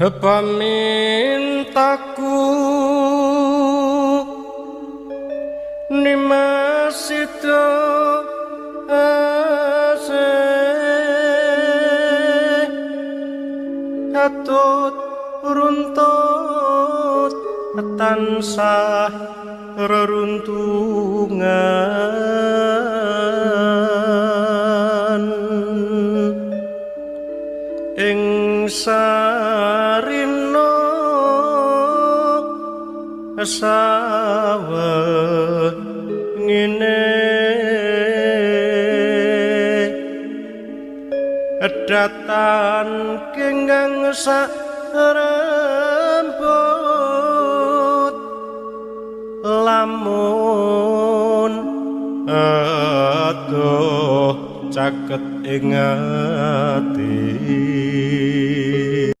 pamintaku nimasito ase atut runtut tansah reruntungan ing sarina sawengene datan kenggang sarembut lamun adoh caket ing ati